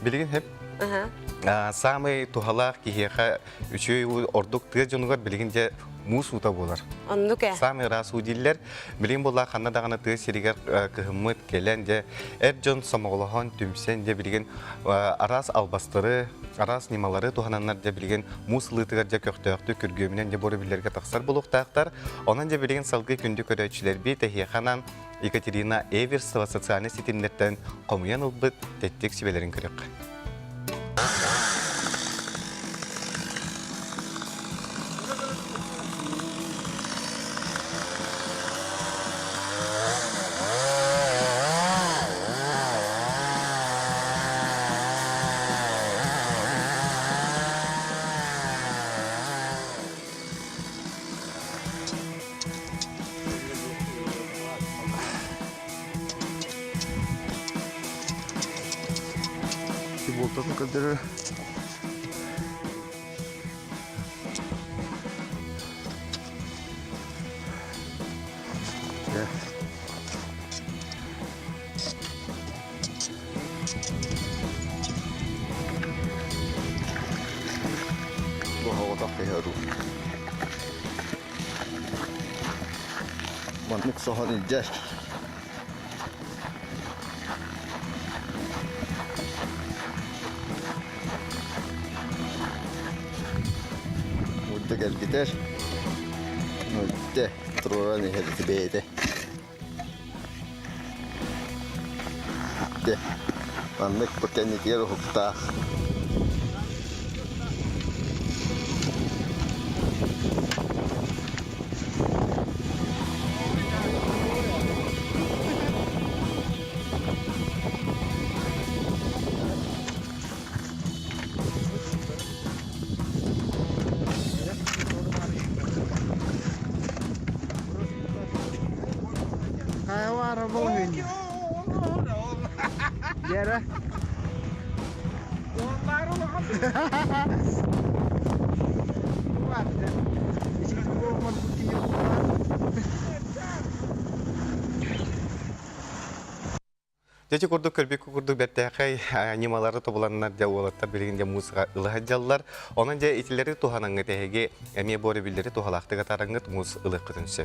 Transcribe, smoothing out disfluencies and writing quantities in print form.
Билигин хеп. Самый тухалах кихеха үчөй ордук тыга жонугар билигинде мус ута болар. Оннуке. Самый раз удиллер билин болла ханна дагана тыга сиригер кыхымыт келен же жон самоголохон түмсен же билигин арас албастыры, арас нималары тухананнар же билигин мус лытыгар же көктөктү күргөмүнен же бору билерге таксар болуктактар. Онан же билигин салгы күндү көрөчүлөр би техиханан Екатерина Эверсова социальный сетиннеттен комуян улбыт теттек сибелерин көрөк. Болтатын көлдері бұл хауада қияру манық соған үлдер Gel gider. Öyle troran hedi beyde. De. Anlık pakeni diğer hukta. Ayawara bohin. Jera. Жечи курдук көрбек курдук беттехай анималары тобуланнар да олаттар билигинде музыка ылыхаджаллар. Онан же итилери туханаңы теге эме бори билдери тухалактыга тараңыт муз ылык күтүнсө.